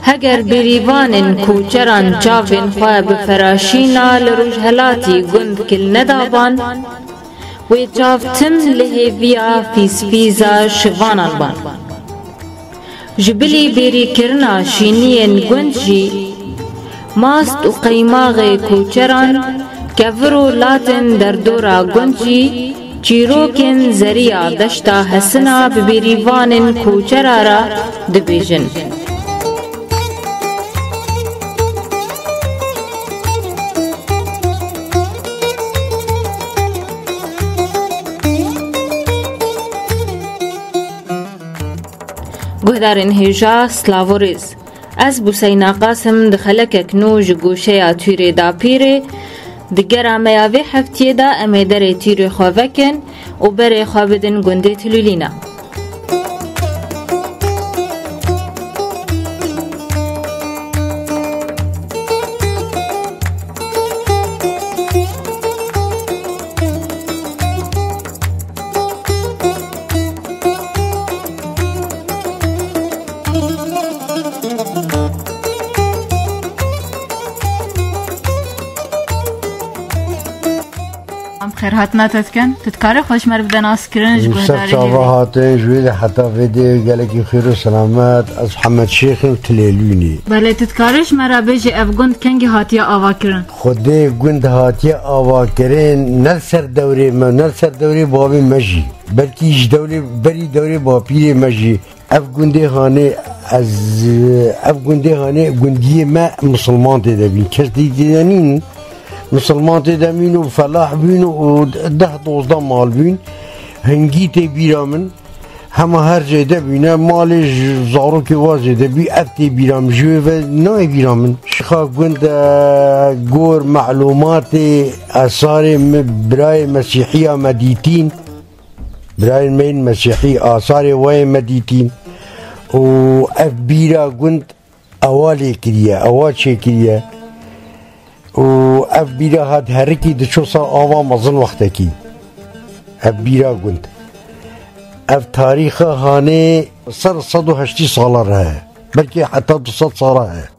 هگر بریوان کوچران چاوین خواه بفراشینا لروجهلاتی گند کل ندابان و چافتم لحیویا فیزا شوانان بان جبلی بری کرنا شینین گند جی ماست و قیماغ کوچران کورو لاتن در دورا گند جی چیروکن زریا دشتا حسنا ببریوان کوچرارا دبیجن گهدارن هیجا سلاوریز از بوسینا قاسم دخلک کنوج گوشه تیره دا پیره دگرا میاوی هفتیه دا امیدر تیره خوابکن و بره خوابدن گنده تلولینا خير هاتنا تتكن تتكاري خوش مر بدنا اسكرنج مستر شاوهاتن جويل حتى فيديو قالك خير وسلامات از محمد شيخ تليلوني بله تتكاريش مرا بيجي اف گند كنگي هاتيا آواكرن خودي گند هاتيا آواكرن نلسر دوري ما نلسر دوري بابي مجي بلكي ايش دوري بري دوري بابيري مجي اف گندي هاني از اف گندي هاني گندي ما مسلمان تدبين كس ديدانين مسلمان تدمين وفلاح بين وده 12 مال بين هنگی تی بیرامن همه هر جای ده بینه مال زارو که وازه ده بی افتی بیرام جوه و نای بیرامن شخا گند گور معلومات اثار برای مسیحی مدیتین برای مین مسیحی آثار وای مدیتین و اف بیرا گند اوالی کریه اول چه کریه و اف بیرا هاد هرکی ده چو سال آوا مزن وقتا کی اف بیرا گند اف تاریخ هانه 180 ساله راه بلکه حتی 200 ساله ہے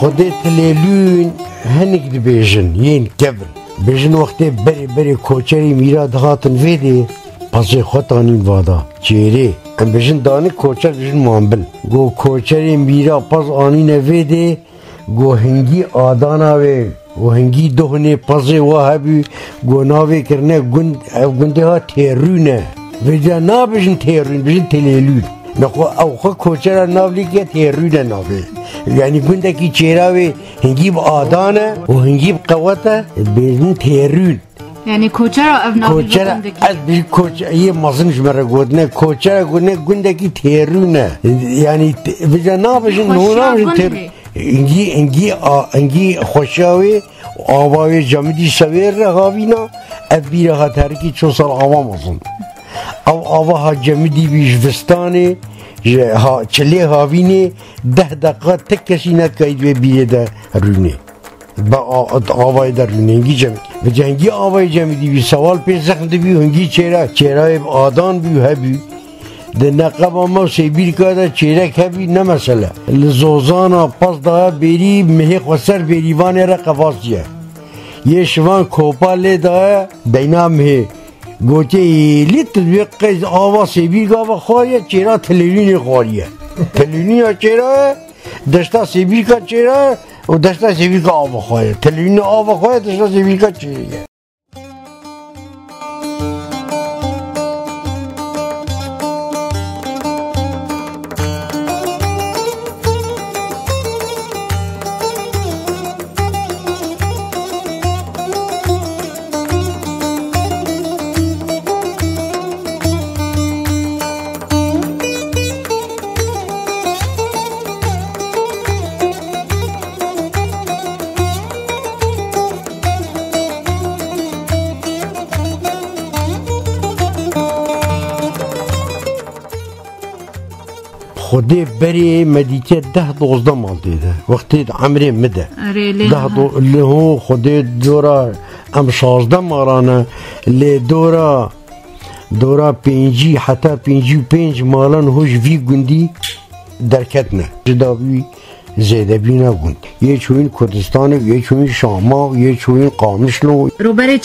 خودت تليلون هنك دبيجن ين كبر بيجن وقت بري كوچري ميراد هاتن فيدي پاسي خطانين وادا چيري ام بيجن داني كوچر بيجن مامبل گو كوچري ميرا پاس آنين فيدي گو هنگي آدانا وي و هنگي دهنه پاسي وهبي گو ناوي کرنه گنده ها تيرونه ويجا نا بيجن تيرون بيجن تليلون نخو او خو كوچر ناولي که تيرونه ناوي يعني گندکی چهراوی هنگیب آدانه و هنگیب قوته بیرون تیرون يعني کوچرا ابناوی گندکی از بی کوچر یه مازنش مرا گودنه کوچرا گونه گندکی تیرونه يعني بجا نابشن نونابشن تیر هنگی خوشاوی آواوی جامدی سویر رهاوینا اب بیره ها ترکی چو سال آوا مازن او آوا ها جامدی بیش وستانه ها چله هاوینه 10 دقیقه تک کسی نکاید و بیره ده رونه با آوای در رونه هنگی جمعی و جنگی آوای جمعی بی سوال پیش سخنده بی هنگی چهره آدان بی هبی ده نقب ما سیبیر که چهره هبی نه مسئله لزوزانا پس ده بری مهیق و سر بریوانه را قفاصیه یه شوان کوپاله ده دینا مهی گوتی لیت بیقیز آوا سیبیر که آوا خواهیه چرا تلوینی خواهیه تلوینی چرا دشتا سیبیر که چرا و دشتا سیبیر که آوا خواهیه تلوینی آوا خواهیه دشتا سیبیر که چرا خودی بری مدیته 10-12 مالتی ده وقتی عمری مده اللي هو خودی دورا ام 16 مارانه اللي دورا 5 حتى 5 مالان هوش في گندی درکتنه جداوی زیده بینا گوند یه چوین کردستان یه چوین شاما یه چوین قامشلو روبره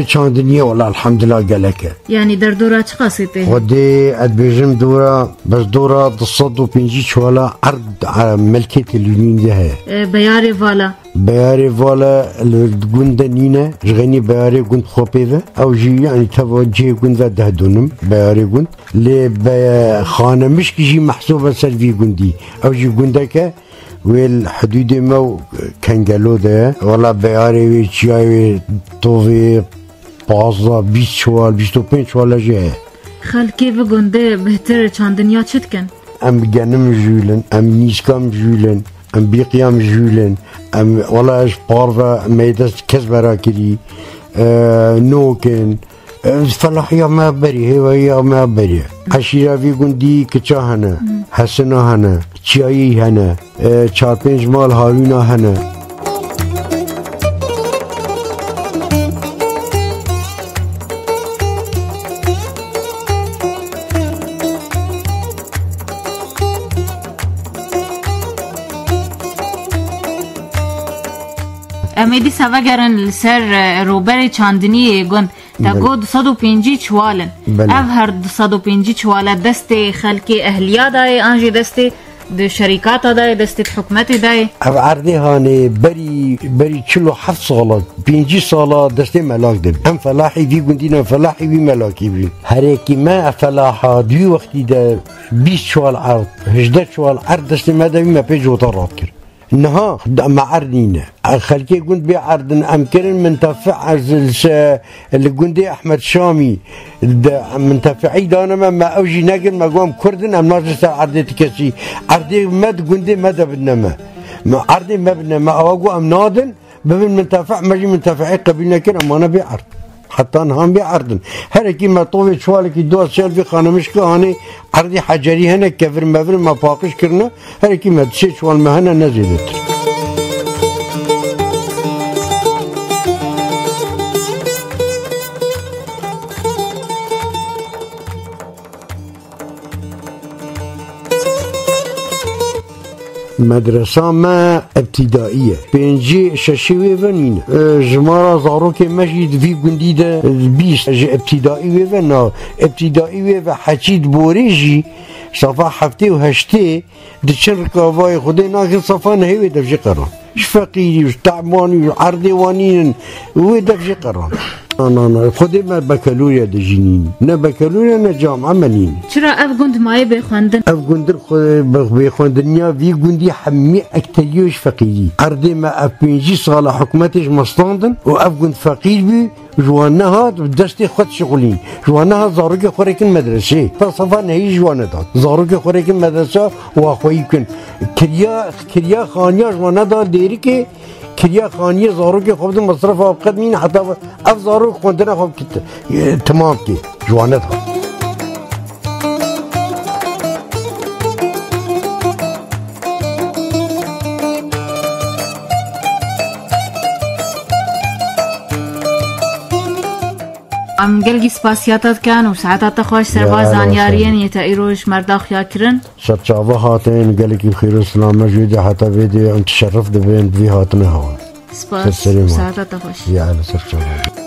چاندنیه والا الحمدلله گلکه یعنی در دورا چه قصیده؟ خودی ادبیجم دورا بس دورا 250 چوالا عرض ملکت اليونين ده بیاری والا گوند نینه جغنی بیاری گوند خوبه او جی یعنی توجه گوند و 10 دونم بیاری گوند لی خانه مش کی جی محسوبه سر وی گوندی او جی گونده که ویل حدود ما کنگلو ده والا بیاری وی چیای توی 15-20 چوال 25 چوال جه خلکی و گونده بهتر چاندنیا چت کن؟ ام گنم جولن ام نیسکام جولن ام بیقیام جولن ام والله اش بارفا ميدس كزبرا كلي نوكن فلاحيا ما بري هي ما بري عشيرة في قندي كتشاهنا حسنا هنا تشاي هنا 4-5 مال هارونا هنا امیدی سوا گرن لسر روبری چاندنی گون تا گو 250 چوالن او هر 250 چوال دست خلکی اهلیه دای آنجی دست ده شرکات دای دست حکومت دای او عرضی هانه بری 47 ساله 5 ساله دست ملاک ده هم فلاحی وی گوندینا فلاحی وی ملاکی بی هر اکی ما فلاحا دوی وقتی ده 20 چوال عرض 18 چوال عرض دست مدوی ما پیج وطا راد کرد نها مع عرنينا خلكي قلت بعرض امكن منتفع اللي قلت احمد شامي منتفعي دانا ما اوجي ناقل ما قوم كردن ام ناجس عرضي تكسي عرضي مد قلت مد بنما ما عرضي ما بنما اوقو ام نادن بمن منتفع ماجي منتفعي قبلنا كنا ما انا بعرض حتى نهام بعرضن هركي ما طوي شوالكي دو سيل في خانه مش كهاني عرضي حجري هنا كفر مفر ما باقش كرنا هركي ما تسي شوال مهنا نزلت مدرسة ما ابتدائية بينجي ششوي فنين جمارة زاروكي مجد في قنديدة البيس ابتدائي فنا ابتدائي حكيد بوريجي صفا حفتي وهشتي دتشن ركافاي خدي ناكل صفا نهي دفجي قران شفقيري وتعباني وعرضي وانين ودفجي قران انا خودی ما بکالوریا دجینین نه بکالوریا نه جامعه منین چرا اف گوند مای بخوندن اف گوندر بخوندنیا وی گوندی حمی اکتریوش فقیری عرضی ما اف 5 سال حکومتش مستاندن و اف گوند فقیر بی جوانه ها دستی خود شغلین جوانه ها زاروک خوریکن مدرسه فصفا نهی جوانه داد زاروک خوریکن مدرسه و اخوایی کن کریا خانیا جوانه داد دیری که كريا خانية زاروك خبز مصرفها بقدمين حتى اف زاروك خوندنا خب تمام كي جوانتها ام گلگی سپاسیاتات کن و ساعتات خوش سرباز زانیارین یتایروش مرداخ یاکرن شرچاوه هاتين گلگی بخیر و سلام مجوده حتی بیدی انت شرف دبین بی هاتنه هوا سپاس ساعتات خوش یا علی سرچاوه